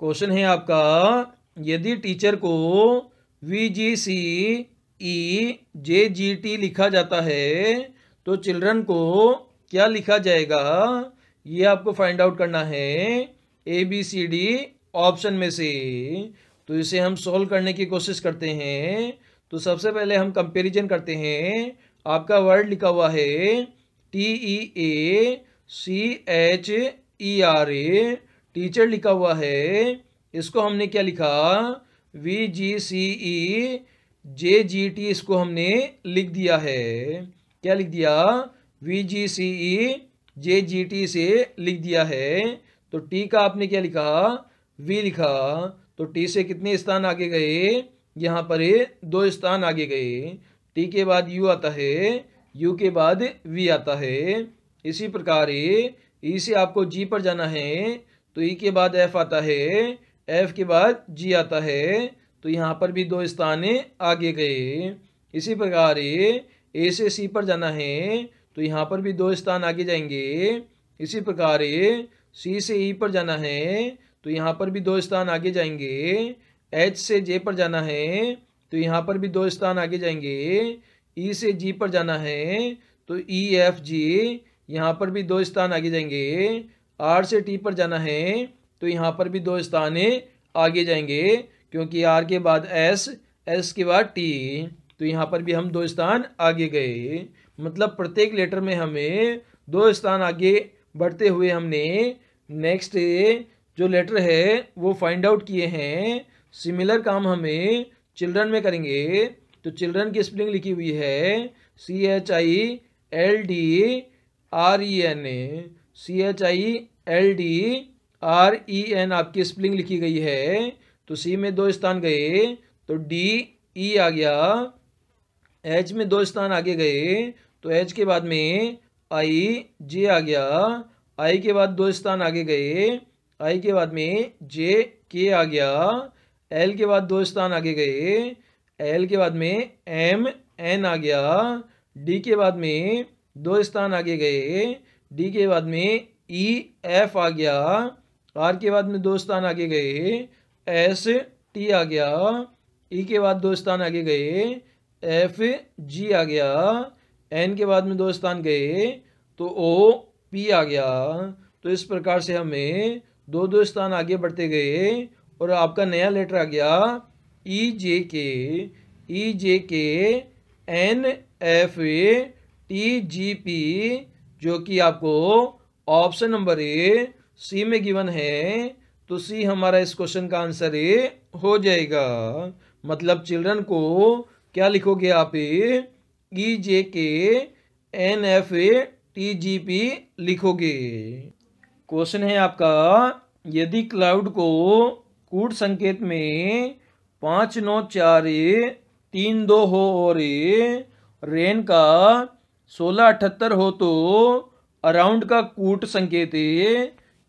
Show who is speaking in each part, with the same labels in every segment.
Speaker 1: Question है आपका, यदि टीचर को VGC EJGT लिखा जाता है तो चिल्ड्रन को क्या लिखा जाएगा, ये आपको फाइंड आउट करना है ABCD ऑप्शन में से। तो इसे हम सॉल्व करने की कोशिश करते हैं। तो सबसे पहले हम कंपैरिजन करते हैं। आपका वर्ड लिखा हुआ है TEACHERA, टीचर लिखा हुआ है, इसको हमने क्या लिखा, VGCE इसको हमने लिख दिया है। क्या लिख दिया, VGCE से लिख दिया है। तो टी का आपने क्या लिखा, V लिखा। तो टी से कितने स्थान आगे गए, यहाँ पर 2 स्थान आगे गए। टी के बाद U आता है, U के बाद V आता है। इसी प्रकार E से आपको G पर जाना है, तो E के बाद F आता है, F के बाद G आता है। तो यहाँ पर भी 2 स्थान आगे गए। इसी प्रकार A से C पर जाना है, तो यहाँ पर भी 2 स्थान आगे जाएंगे। इसी प्रकार C से E पर जाना है, तो यहाँ पर भी 2 स्थान आगे जाएंगे। H से J पर जाना है, तो यहाँ पर भी 2 स्थान आगे जाएंगे। E से G पर जाना है, तो EFG यहाँ पर भी 2 स्थान आगे जाएंगे। R से T पर जाना है, तो यहाँ पर भी 2 स्थान आगे जाएंगे, क्योंकि R के बाद S, S के बाद T, तो यहाँ पर भी हम 2 स्थान आगे गए। मतलब प्रत्येक लेटर में हमें 2 स्थान आगे बढ़ते हुए हमने नेक्स्ट जो लेटर है वो फाइंड आउट किए हैं। सिमिलर काम हमें चिल्ड्रन में करेंगे। तो चिल्ड्रन की स्पेलिंग लिखी हुई है CHILDREN, CHILDREN आपकी स्पेलिंग लिखी गई है। तो C में 2 स्थान गए, तो DE आ गया। H में 2 स्थान आगे गए, तो H के बाद में IJ आ गया। I के बाद 2 स्थान आगे गए, I के बाद में JK आ गया। L के बाद 2 स्थान आगे गए, L के बाद में MN आ गया। D के बाद में 2 स्थान आगे गए, D के बाद में EF आ गया। R के बाद में 2 स्थान आगे गए, ST आ गया। E के बाद 2 स्थान आगे गए, FG आ गया। N के बाद में 2 स्थान गए, तो OP आ गया। तो इस प्रकार से हमें 2 स्थान आगे बढ़ते गए और आपका नया लेटर आ गया EJK NFTGP, जो कि आपको ऑप्शन नंबर C में गिवन है। तो C हमारा इस क्वेश्चन का आंसर हो जाएगा। मतलब चिल्ड्रन को क्या लिखोगे आप, EJK NFTGP लिखोगे। क्वेश्चन है आपका, यदि क्लाउड को कूट संकेत में 5 9 4 3 2 हो और रेन का 16 78 हो, तो अराउंड का कूट संकेत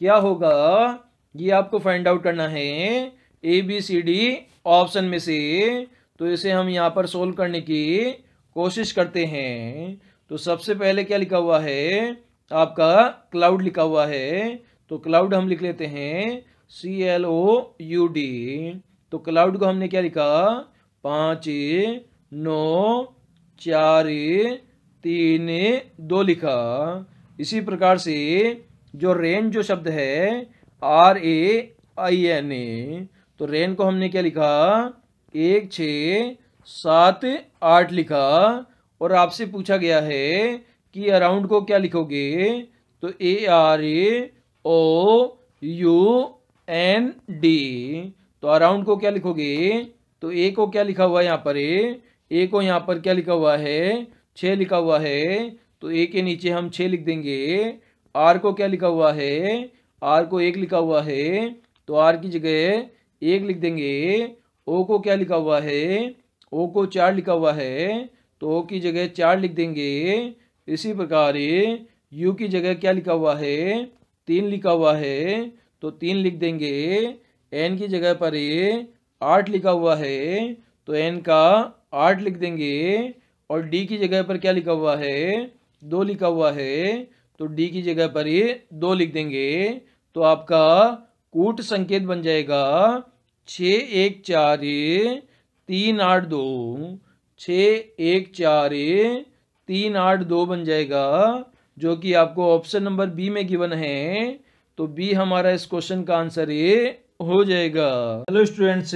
Speaker 1: क्या होगा, ये आपको फाइंड आउट करना है ABCD ऑप्शन में से। तो इसे हम यहाँ पर सोल्व करने की कोशिश करते हैं। तो सबसे पहले क्या लिखा हुआ है, आपका क्लाउड लिखा हुआ है। तो क्लाउड हम लिख लेते हैं CLOUD। तो क्लाउड को हमने क्या लिखा, 5 9 4 3 2 लिखा। इसी प्रकार से जो रेन जो शब्द है RAIN, तो रेन को हमने क्या लिखा, 1 6 7 8 लिखा। और आपसे पूछा गया है कि अराउंड को क्या लिखोगे, तो AROUND। तो अराउंड को क्या लिखोगे, तो A को क्या लिखा हुआ है यहाँ पर, A को यहाँ पर क्या लिखा हुआ है, 6 लिखा हुआ है। तो A के नीचे हम 6 लिख देंगे। R को क्या लिखा हुआ है, R को 1 लिखा हुआ है, तो R की जगह 1 लिख देंगे। O को क्या लिखा हुआ है, O को 4 लिखा हुआ है, तो O की जगह 4 लिख देंगे। इसी प्रकार U की जगह क्या लिखा हुआ है, 3 लिखा हुआ है, तो 3 लिख देंगे। N की जगह पर 8 लिखा हुआ है, तो N का 8 लिख देंगे। और D की जगह पर क्या लिखा हुआ है, 2 लिखा हुआ है, तो D की जगह पर 2 लिख देंगे। तो आपका कूट संकेत बन जाएगा 614382, 614382 बन जाएगा, जो कि आपको ऑप्शन नंबर बी में गिवन है। तो बी हमारा इस क्वेश्चन का आंसर ये हो जाएगा। हेलो स्टूडेंट्स,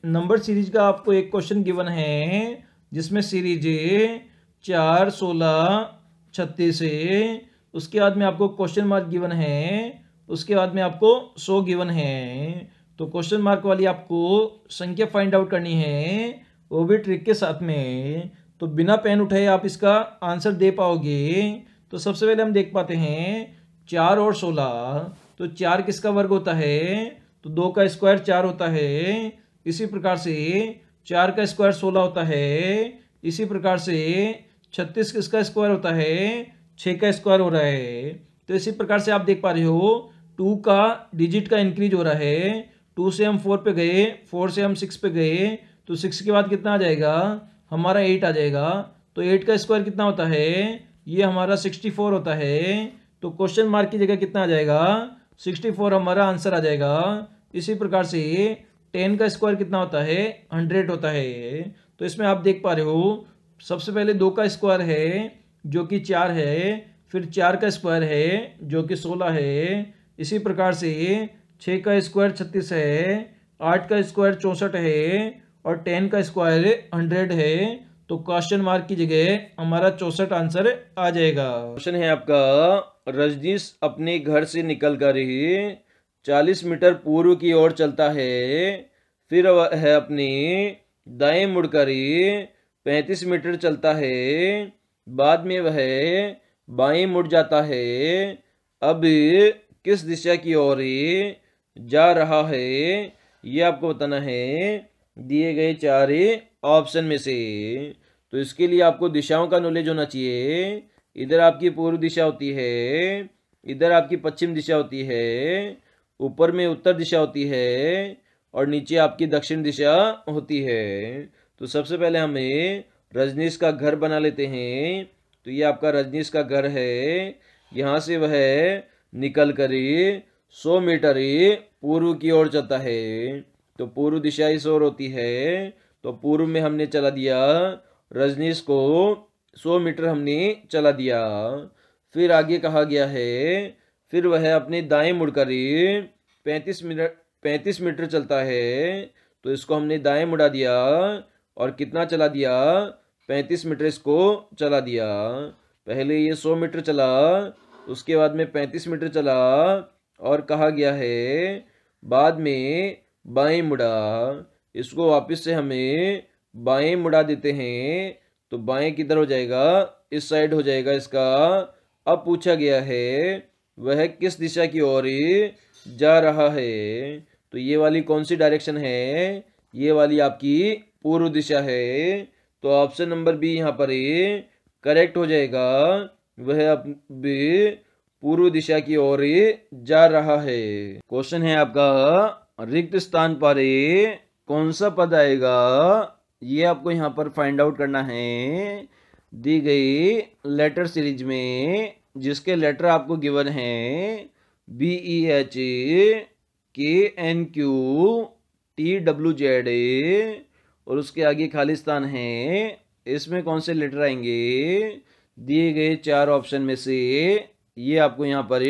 Speaker 1: नंबर सीरीज का आपको एक क्वेश्चन गिवन है जिसमें सीरीज 4, 16, 36 है। उसके बाद में आपको क्वेश्चन मार्क गिवन है, उसके बाद में आपको 100 गिवन है। तो क्वेश्चन मार्क वाली आपको संख्या फाइंड आउट करनी है, वो भी ट्रिक के साथ में। तो बिना पेन उठाए आप इसका आंसर दे पाओगे। तो सबसे पहले हम देख पाते हैं 4 और 16। तो 4 किसका वर्ग होता है? तो 2 का स्क्वायर 4 होता है। इसी प्रकार से 4 का स्क्वायर 16 होता है। इसी प्रकार से 36 किसका स्क्वायर होता है? 6 का स्क्वायर हो रहा है। तो इसी प्रकार से आप देख पा रहे हो 2 का डिजिट का इंक्रीज हो रहा है। 2 से हम 4 पे गए, 4 से हम 6 पे गए, तो 6 के बाद कितना आ जाएगा? हमारा 8 आ जाएगा। तो 8 का स्क्वायर कितना होता है? ये हमारा 64 होता है। तो क्वेश्चन मार्क की जगह कितना आ जाएगा? 64 हमारा आंसर आ जाएगा। इसी प्रकार से 10 का स्क्वायर कितना होता है? 100 होता है। तो इसमें आप देख पा रहे हो सबसे पहले 2 का स्क्वायर है जो कि 4 है, फिर 4 का स्क्वायर है जो कि 16 है। इसी प्रकार से 6 का स्क्वायर 36 है, 8 का स्क्वायर 64 है और 10 का स्क्वायर 100 है। तो क्वेश्चन मार्क की जगह हमारा 64 आंसर आ जाएगा। क्वेश्चन है आपका, रजनीश अपने घर से निकलकर ही 40 मीटर पूर्व की ओर चलता है, फिर वह अपनी दाएं मुड़कर 35 मीटर चलता है, बाद में वह बाएं मुड़ जाता है। अब किस दिशा की ओर जा रहा है, ये आपको बताना है दिए गए 4 ऑप्शन में से। तो इसके लिए आपको दिशाओं का नॉलेज होना चाहिए। इधर आपकी पूर्व दिशा होती है, इधर आपकी पश्चिम दिशा होती है, ऊपर में उत्तर दिशा होती है और नीचे आपकी दक्षिण दिशा होती है। तो सबसे पहले हमें रजनीश का घर बना लेते हैं। तो ये आपका रजनीश का घर है। यहाँ से वह निकल कर 100 मीटर पूर्व की ओर चलता है। तो पूर्व दिशा इस ओर होती है। तो पूर्व में हमने चला दिया, रजनीश को 100 मीटर हमने चला दिया। फिर आगे कहा गया है फिर वह अपने दाएं मुड़कर 35 मीटर चलता है। तो इसको हमने दाएं मुड़ा दिया और कितना चला दिया? 35 मीटर इसको चला दिया। पहले ये 100 मीटर चला, उसके बाद में 35 मीटर चला और कहा गया है बाद में बाएं मुड़ा। इसको वापस से हमें बाएं मुड़ा देते हैं। तो बाएं किधर हो जाएगा? इस साइड हो जाएगा इसका। अब पूछा गया है वह किस दिशा की ओर जा रहा है। तो ये वाली कौन सी डायरेक्शन है? ये वाली आपकी पूर्व दिशा है। तो ऑप्शन नंबर बी यहाँ पर करेक्ट हो जाएगा। वह अब पूर्व दिशा की ओर जा रहा है। क्वेश्चन है आपका, रिक्त स्थान पर कौन सा पद आएगा, ये आपको यहाँ पर फाइंड आउट करना है। दी गई लेटर सीरीज में जिसके लेटर आपको गिवन है BEH KNQ TWZ और उसके आगे खाली स्थान है, इसमें कौन से लेटर आएंगे? दिए गए 4 ऑप्शन में से ये आपको यहाँ पर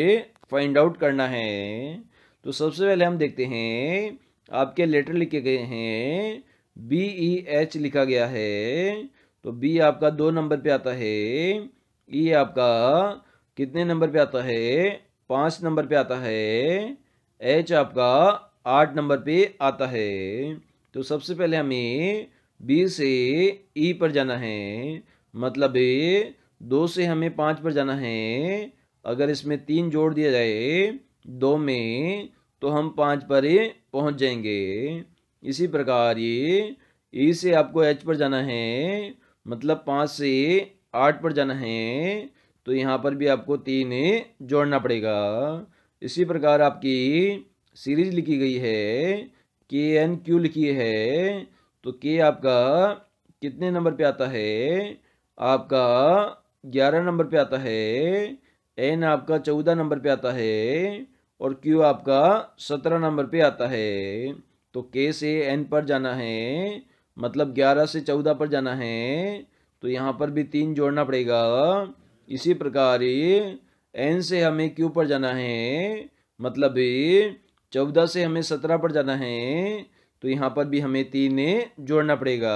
Speaker 1: फाइंड आउट करना है। तो सबसे पहले हम देखते हैं आपके लेटर लिखे गए हैं। BEH लिखा गया है। तो B आपका 2 नंबर पे आता है। E आपका कितने नंबर पे आता है? 5 नंबर पे आता है। H आपका 8 नंबर पे आता है। तो सबसे पहले हमें B से E पर जाना है, मतलब 2 से हमें 5 पर जाना है। अगर इसमें 3 जोड़ दिया जाए 2 में तो हम 5 पर पहुंच जाएंगे। इसी प्रकार ये E से आपको H पर जाना है, मतलब 5 से 8 पर जाना है। तो यहाँ पर भी आपको 3 जोड़ना पड़ेगा। इसी प्रकार आपकी सीरीज लिखी गई है, KNQ लिखी है। तो K आपका कितने नंबर पे आता है? आपका 11 नंबर पे आता है। N आपका 14 नंबर पे आता है और Q आपका 17 नंबर पे आता है। तो K से N पर जाना है, मतलब 11 से 14 पर जाना है, तो यहाँ पर भी 3 जोड़ना पड़ेगा। इसी प्रकार N से हमें Q पर जाना है, मतलब 14 से हमें 17 पर जाना है, तो यहाँ पर भी हमें 3 जोड़ना पड़ेगा।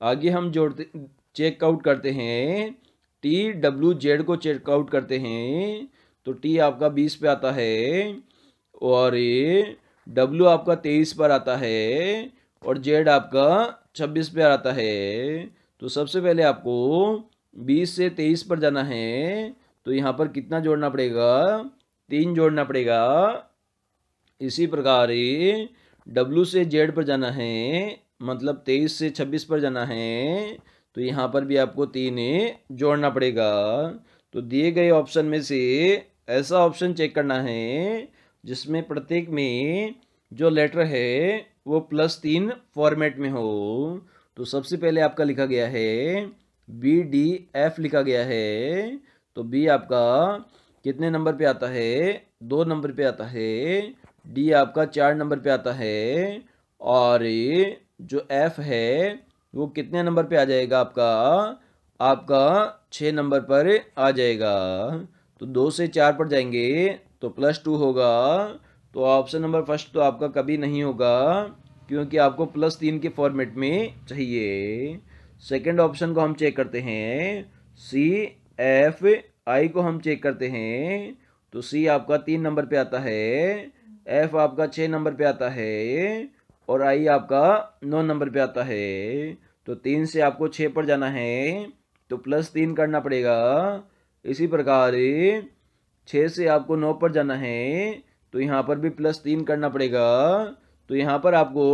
Speaker 1: आगे हम जोड़ते चेकआउट करते हैं, TWZ को चेकआउट करते हैं। तो T आपका 20 पे आता है और W आपका 23 पर आता है और Z आपका 26 पे आता है। तो सबसे पहले आपको 20 से 23 पर जाना है, तो यहाँ पर कितना जोड़ना पड़ेगा? 3 जोड़ना पड़ेगा। इसी प्रकार W से Z पर जाना है, मतलब 23 से 26 पर जाना है, तो यहाँ पर भी आपको 3 जोड़ना पड़ेगा। तो दिए गए ऑप्शन में से ऐसा ऑप्शन चेक करना है जिसमें प्रत्येक में जो लेटर है वो +3 फॉर्मेट में हो। तो सबसे पहले आपका लिखा गया है BDF लिखा गया है। तो B आपका कितने नंबर पे आता है? 2 नंबर पे आता है। D आपका 4 नंबर पे आता है और जो F है वो कितने नंबर पे आ जाएगा? आपका 6 नंबर पर आ जाएगा। तो 2 से 4 पर जाएंगे तो +2 होगा। तो ऑप्शन नंबर फर्स्ट तो आपका कभी नहीं होगा, क्योंकि आपको +3 के फॉर्मेट में चाहिए। सेकंड ऑप्शन को हम चेक करते हैं, CFI को हम चेक करते हैं। तो C आपका 3 नंबर पे आता है, F आपका 6 नंबर पे आता है और I आपका 9 नंबर पे आता है। तो 3 से आपको 6 पर जाना है, तो +3 करना पड़ेगा। इसी प्रकार 6 से आपको 9 पर जाना है, तो यहाँ पर भी +3 करना पड़ेगा। तो यहाँ पर आपको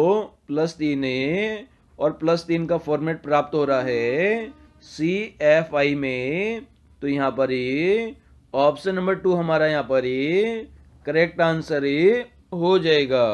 Speaker 1: +3 और +3 का फॉर्मेट प्राप्त हो रहा है CFI में। तो यहाँ पर ऑप्शन नंबर 2 हमारा यहाँ पर करेक्ट आंसर हो जाएगा।